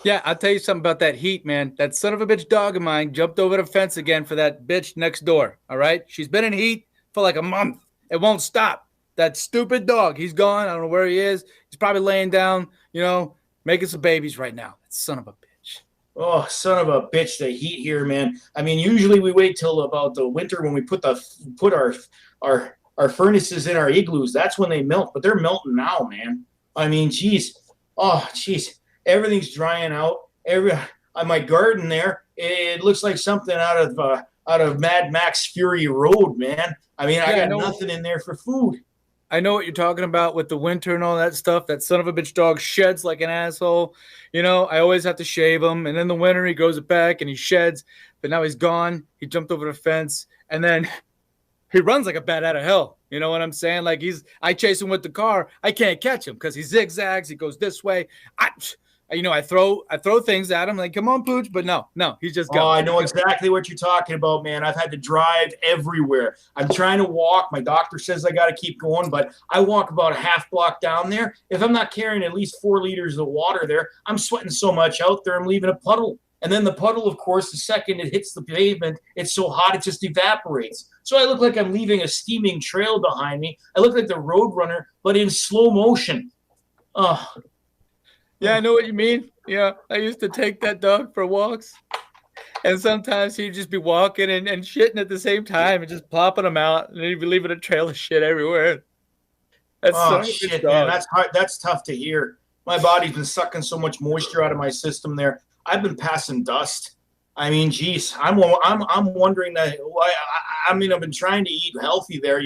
Yeah, I'll tell you something about that heat, man. That son of a bitch dog of mine jumped over the fence again for that bitch next door. All right? She's been in heat for like a month. It won't stop. That stupid dog. He's gone. I don't know where he is. He's probably laying down, making some babies right now. That son of a bitch. Oh, son of a bitch, the heat here, man. I mean, usually we wait till about the winter when we put our furnaces in our igloos. That's when they melt, but they're melting now, man. I mean, geez. Oh, geez. Everything's drying out. My garden there, it looks like something out of Mad Max Fury Road, man. I mean, I got nothing in there for food. I know what you're talking about with the winter and all that stuff. That son of a bitch dog sheds like an asshole. I always have to shave him. And in the winter, he grows it back and he sheds. But now he's gone. He jumped over the fence. And then he runs like a bat out of hell. You know what I'm saying? Like I chase him with the car. I can't catch him because he zigzags. He goes this way. I throw things at him like, come on, Pooch. But no, he's just gone. Oh, I know exactly what you're talking about, man. I've had to drive everywhere. I'm trying to walk. My doctor says I got to keep going, but I walk about a half block down there. If I'm not carrying at least 4 liters of water there, I'm sweating so much out there, I'm leaving a puddle. And then the puddle, of course, the second it hits the pavement, it's so hot it just evaporates. So I look like I'm leaving a steaming trail behind me. I look like the Road Runner, but in slow motion. Oh. Yeah, I know what you mean. Yeah, I used to take that dog for walks. And sometimes he'd just be walking and shitting at the same time and just plopping them out. And he'd be leaving a trail of shit everywhere. That's shit, man. That's hard. That's tough to hear. My body's been sucking so much moisture out of my system there. I've been passing dust. I mean, geez, I'm wondering that. I've been trying to eat healthy there.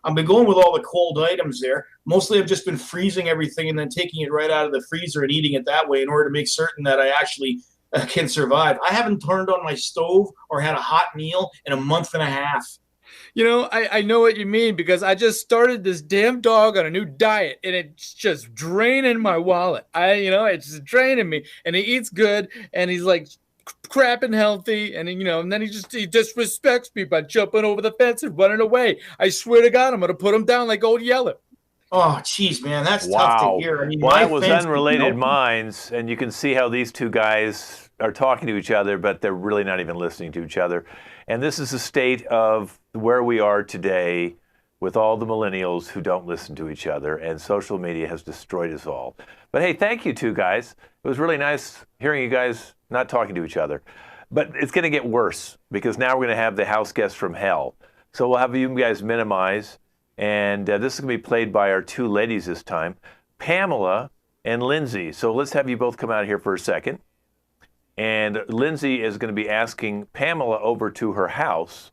I've been going with all the cold items there. Mostly, I've just been freezing everything and then taking it right out of the freezer and eating it that way in order to make certain that I actually can survive. I haven't turned on my stove or had a hot meal in a month and a half. I know what you mean because I just started this damn dog on a new diet and it's just draining my wallet. It's just draining me. And he eats good and he's like crap and healthy, and and then he disrespects me by jumping over the fence and running away. I swear to God, I'm gonna put him down like Old Yeller. Oh, geez, man, that's tough to hear. I mean, well, that was Unrelated Minds, and you can see how these two guys are talking to each other, but they're really not even listening to each other. And this is the state of where we are today with all the millennials who don't listen to each other, and social media has destroyed us all. But hey, thank you two guys. It was really nice hearing you guys not talking to each other. But it's going to get worse because now we're going to have the house guest from hell. So we'll have you guys minimize. And this is going to be played by our two ladies this time, Pamela and Lindsay. So let's have you both come out here for a second. And Lindsay is going to be asking Pamela over to her house.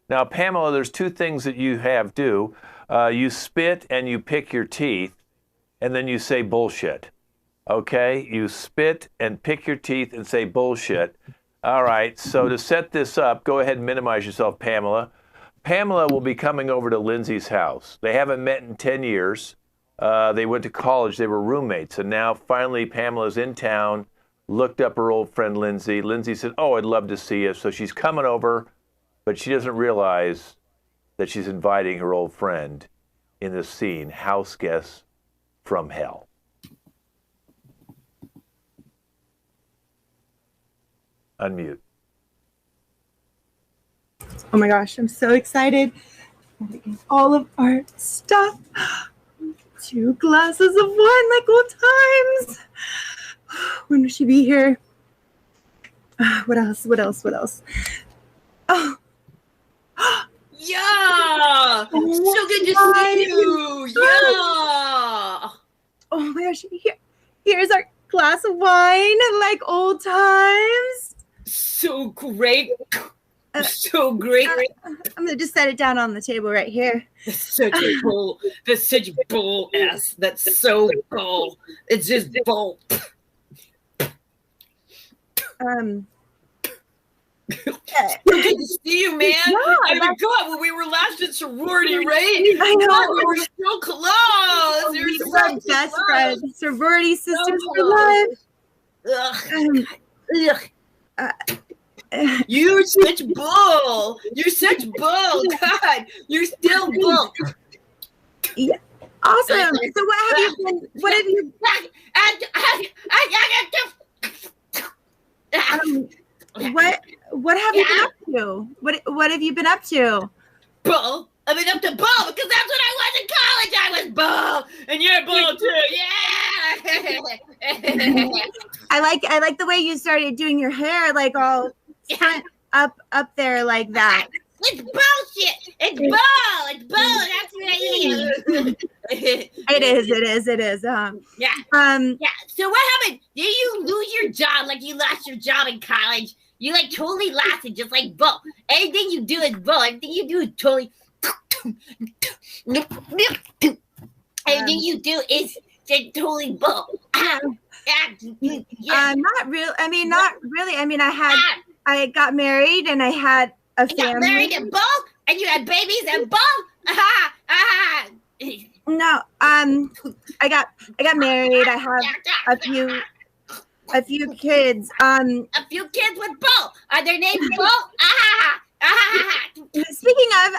Now, Pamela, there's 2 things that you do. You spit and you pick your teeth, and then you say bullshit. Okay? You spit and pick your teeth and say bullshit. All right, so to set this up, go ahead and minimize yourself, Pamela. Pamela will be coming over to Lindsay's house. They haven't met in 10 years. They went to college. They were roommates. And now, finally, Pamela's in town, looked up her old friend, Lindsay. Lindsay said, oh, I'd love to see you. So she's coming over, but she doesn't realize that she's inviting her old friend in this scene, house guests from hell. Unmute. Oh my gosh, I'm so excited. All of our stuff. 2 glasses of wine like old times. When will she be here? What else? Oh. Yeah. So good to see you. Yeah. Oh my gosh. Here's our glass of wine like old times. So great. So great. I'm going to just set it down on the table right here. That's such a bull. That's such bull ass. That's so bull. It's just bull. Good to see you, man. Yeah, I mean, God, when we were last in sorority, right? I know. God, we were so close. We were best friends, sorority sisters for life. You're such bull. You're such bull. God, you're still bull. Yeah. Awesome. So what have you been? what have you been up to? Bull. I've been up to bull because that's what I was in college. I was bull, and you're bull too. Yeah. I like the way you started doing your hair, like all up there like that. It's bullshit. It's bull. It's bull. That's what I am. It is. Yeah. Yeah. So what happened? Did you lose your job like you lost your job in college? You like totally lost it, just like bull. Everything you do is bull. Everything you do is totally. Everything you do is totally bull. Not real. I mean, not really. I mean, I got married and I had a family. You got married and bull, and you had babies and bull. No, I got married. I have a few kids. A few kids with bull. Are their names bull? Speaking of,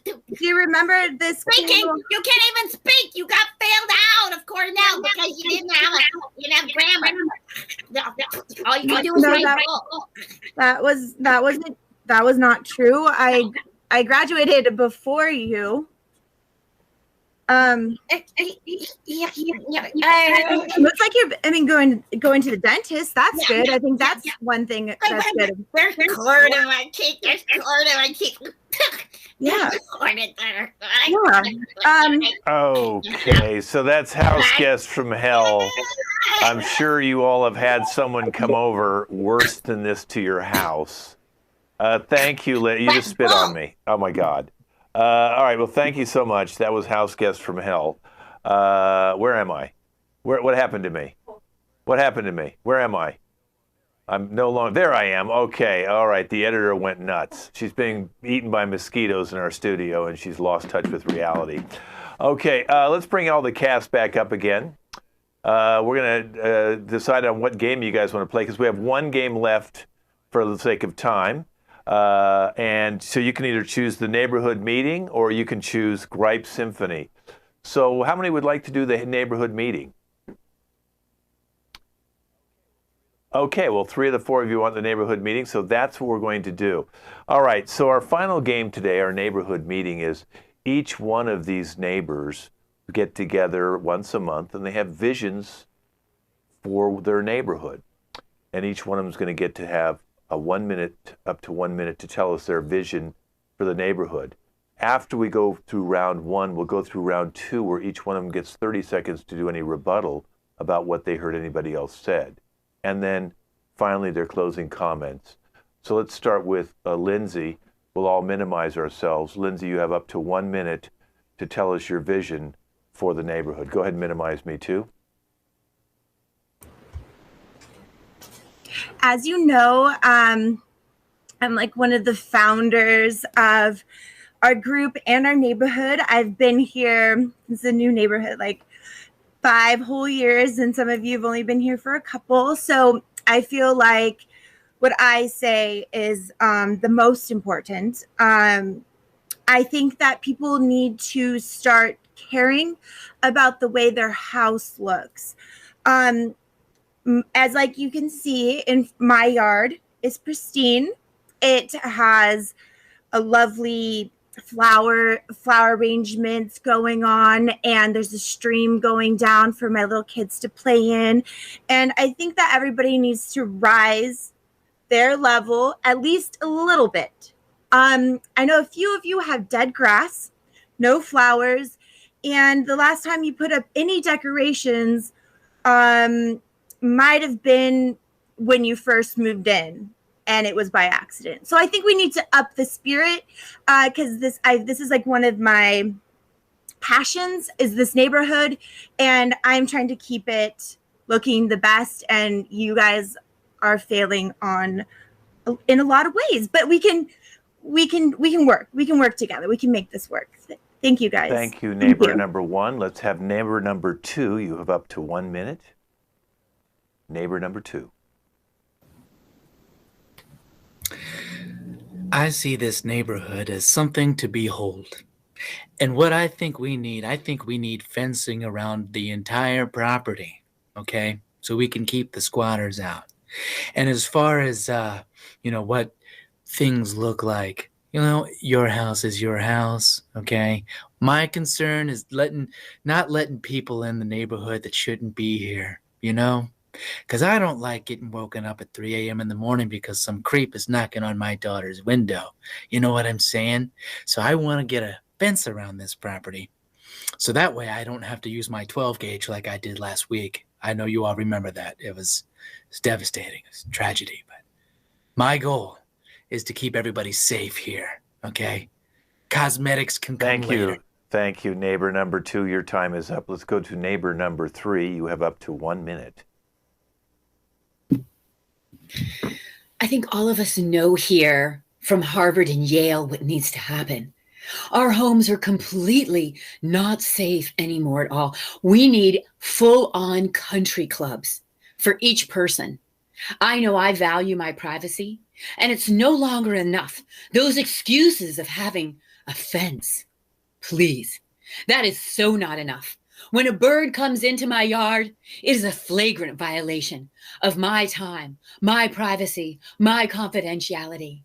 do you remember this? Speaking, you can't even speak. You got failed out of Cornell because you didn't have grammar. All you can do is write bull. That was not true. I graduated before you. Looks like you're going to the dentist. That's good. I think that's one thing that's good. There's cord in my teeth. There's cord in my teeth. Yeah. Okay, so that's house guest from hell. I'm sure you all have had someone come over worse than this to your house. Thank you, you just spit on me. Oh my God. All right, well, thank you so much. That was house guest from hell. Where am I? What happened to me? What happened to me? Where am I? I'm no longer, there I am. Okay, all right, the editor went nuts. She's being eaten by mosquitoes in our studio, and she's lost touch with reality. Okay, let's bring all the cast back up again. We're going to decide on what game you guys want to play, because we have one game left for the sake of time. And so you can either choose the neighborhood meeting or you can choose Gripe Symphony. So how many would like to do the neighborhood meeting? Okay, well, 3 of the 4 of you want the neighborhood meeting, so that's what we're going to do. All right, so our final game today, our neighborhood meeting, is each one of these neighbors get together once a month and they have visions for their neighborhood. And each one of them is going to get to have a 1 minute, up to 1 minute, to tell us their vision for the neighborhood. After we go through round 1, we'll go through round 2, where each one of them gets 30 seconds to do any rebuttal about what they heard anybody else said. And then finally their closing comments. So let's start with Lindsay. We'll all minimize ourselves. Lindsay, you have up to 1 minute to tell us your vision for the neighborhood. Go ahead and minimize me too. As you know, I'm like one of the founders of our group and our neighborhood. I've been here, it's a new neighborhood, like 5 whole years, and some of you have only been here for a couple. So I feel like what I say is the most important. I think that people need to start caring about the way their house looks. As like you can see in my yard, it's pristine. It has a lovely flower arrangements going on, and there's a stream going down for my little kids to play in. And I think that everybody needs to rise their level at least a little bit. I know a few of you have dead grass, no flowers, and the last time you put up any decorations might have been when you first moved in, and it was by accident. So I think we need to up the spirit, because this is like one of my passions, is this neighborhood, and I'm trying to keep it looking the best, and you guys are failing in a lot of ways, but we can work together. We can make this work. Thank you, guys. Thank you, neighbor number 1. Let's have neighbor number 2. You have up to 1 minute. Neighbor number 2. I see this neighborhood as something to behold. And what I think we need fencing around the entire property, okay? So we can keep the squatters out. And as far as, what things look like. You know, your house is your house, okay? My concern is not letting people in the neighborhood that shouldn't be here, you know? Because I don't like getting woken up at 3 a.m. in the morning because some creep is knocking on my daughter's window. You know what I'm saying? So I want to get a fence around this property. So that way I don't have to use my 12 gauge like I did last week. I know you all remember that. It was devastating. It was a tragedy. But my goal is to keep everybody safe here, okay? Cosmetics can come later. Thank you, neighbor number 2. Your time is up. Let's go to neighbor number 3. You have up to 1 minute. I think all of us know here from Harvard and Yale what needs to happen. Our homes are completely not safe anymore at all. We need full-on country clubs for each person. I know I value my privacy, and it's no longer enough. Those excuses of having a fence, please, that is so not enough. When a bird comes into my yard, it is a flagrant violation of my time, my privacy, my confidentiality.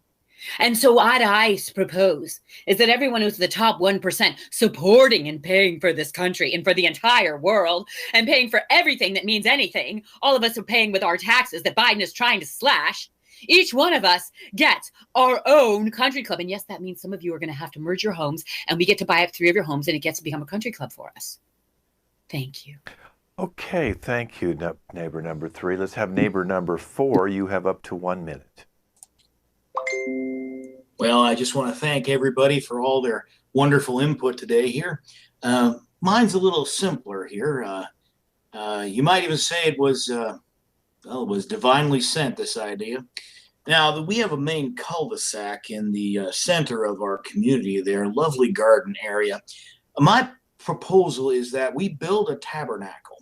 And so what I propose is that everyone who's the top 1% supporting and paying for this country and for the entire world and paying for everything that means anything, all of us are paying with our taxes that Biden is trying to slash, each one of us gets our own country club. And yes, that means some of you are going to have to merge your homes and we get to buy up 3 of your homes and it gets to become a country club for us. Thank you. Okay, thank you, neighbor number 3. Let's have neighbor number 4. You have up to 1 minute. Well, I just want to thank everybody for all their wonderful input today here. Mine's a little simpler here. You might even say it was divinely sent, this idea. Now, we have a main cul-de-sac in the center of our community there, lovely garden area. My proposal is that we build a tabernacle.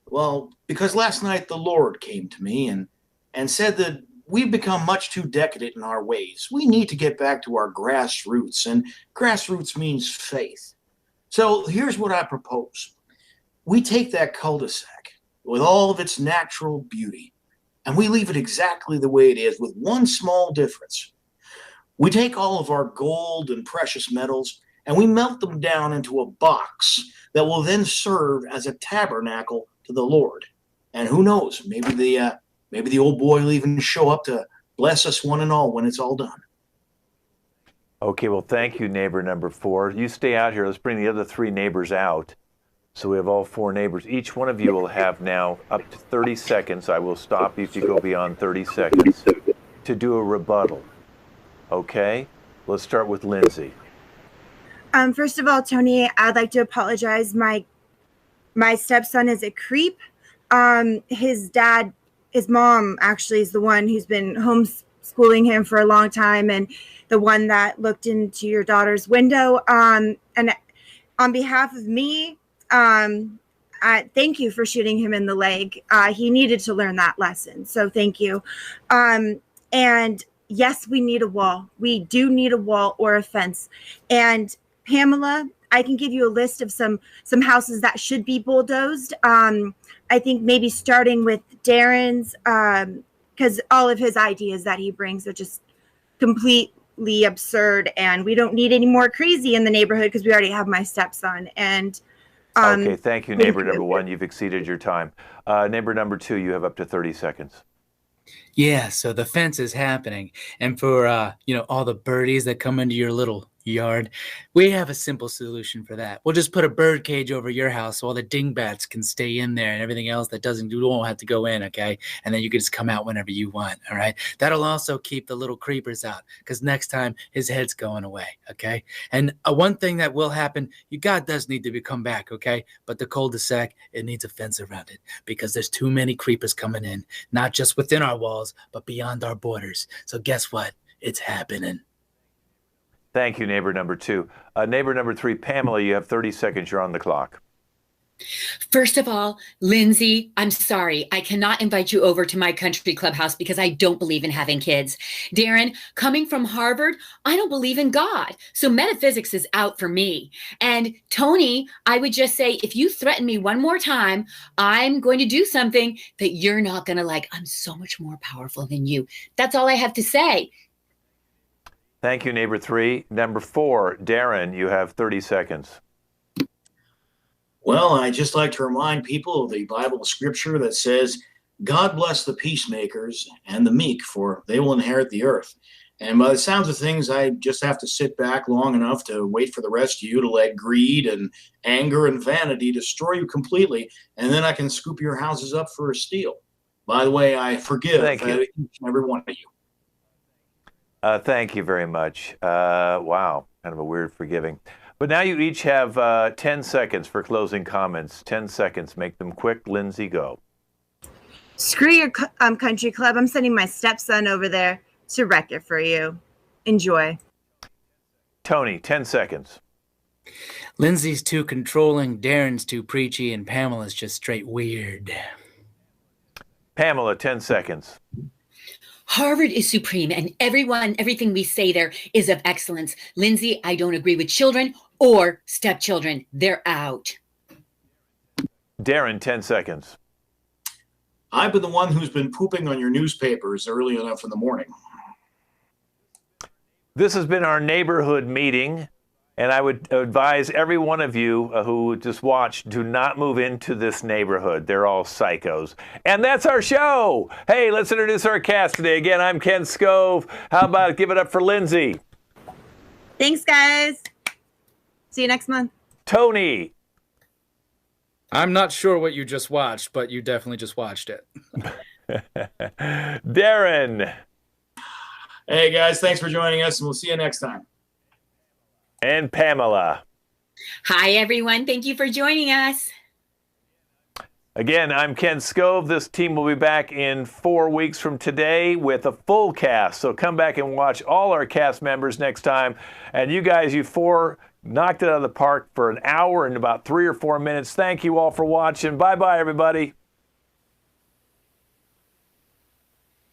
Well, because last night the Lord came to me and said that we've become much too decadent in our ways. We need to get back to our grassroots, and grassroots means faith. So here's what I propose. We take that cul-de-sac with all of its natural beauty, and we leave it exactly the way it is with one small difference. We take all of our gold and precious metals, and we melt them down into a box that will then serve as a tabernacle to the Lord. And who knows, maybe the old boy will even show up to bless us one and all when it's all done. Okay, well, thank you, neighbor number 4. You stay out here. Let's bring the other 3 neighbors out. So we have all 4 neighbors. Each one of you will have now up to 30 seconds. I will stop you if you go beyond 30 seconds to do a rebuttal. Okay? Let's start with Lindsay. First of all, Tony, I'd like to apologize. My stepson is a creep. His mom actually is the one who's been homeschooling him for a long time and the one that looked into your daughter's window. And on behalf of me, thank you for shooting him in the leg. He needed to learn that lesson. So thank you. And yes, we need a wall. We do need a wall or a fence. And Pamela, I can give you a list of some houses that should be bulldozed. I think maybe starting with Darren's, because all of his ideas that he brings are just completely absurd, and we don't need any more crazy in the neighborhood because we already have my stepson. And okay, thank you, neighbor number 1. You've exceeded your time. Neighbor number 2, you have up to 30 seconds. Yeah, so the fence is happening. And for, all the birdies that come into your little yard, we have a simple solution for that. We'll just put a bird cage over your house so all the dingbats can stay in there and everything else that won't have to go in, okay? And then you can just come out whenever you want, all right? That'll also keep the little creepers out because next time his head's going away, okay? And one thing that will happen, God does need to come back, okay? But the cul-de-sac, it needs a fence around it because there's too many creepers coming in, not just within our walls, but beyond our borders. So guess what? It's happening. Thank you, neighbor number 2. Neighbor number 3, Pamela, you have 30 seconds. You're on the clock. First of all, Lindsay, I'm sorry. I cannot invite you over to my country clubhouse because I don't believe in having kids. Darren, coming from Harvard, I don't believe in God. So metaphysics is out for me. And Tony, I would just say, if you threaten me one more time, I'm going to do something that you're not going to like. I'm so much more powerful than you. That's all I have to say. Thank you, neighbor 3. Number 4, Darren, you have 30 seconds. Well, I just like to remind people of the Bible scripture that says, God bless the peacemakers and the meek, for they will inherit the earth. And by the sounds of things, I just have to sit back long enough to wait for the rest of you to let greed and anger and vanity destroy you completely, and then I can scoop your houses up for a steal. By the way, I forgive each and every one of you. Thank you very much. Wow, kind of a weird forgiving. But now you each have 10 seconds for closing comments. 10 seconds. Make them quick. Lindsay, go. Screw your country club. I'm sending my stepson over there to wreck it for you. Enjoy. Tony, 10 seconds. Lindsay's too controlling, Darren's too preachy, and Pamela's just straight weird. Pamela, 10 seconds. Harvard is supreme, and everything we say there is of excellence. Lindsay, I don't agree with children or stepchildren. They're out. Darren, 10 seconds. I've been the one who's been pooping on your newspapers early enough in the morning. This has been our neighborhood meeting, and I would advise every one of you who just watched, do not move into this neighborhood. They're all psychos. And that's our show. Hey, let's introduce our cast today. Again, I'm Ken Scove. How about give it up for Lindsay? Thanks, guys. See you next month. Tony. I'm not sure what you just watched, but you definitely just watched it. Darren. Hey, guys, thanks for joining us, and we'll see you next time. And Pamela. Hi, everyone. Thank you for joining us. Again, I'm Ken Scove. This team will be back in 4 weeks from today with a full cast. So come back and watch all our cast members next time. And you guys, you 4 knocked it out of the park for an hour and about 3 or 4 minutes. Thank you all for watching. Bye-bye, everybody.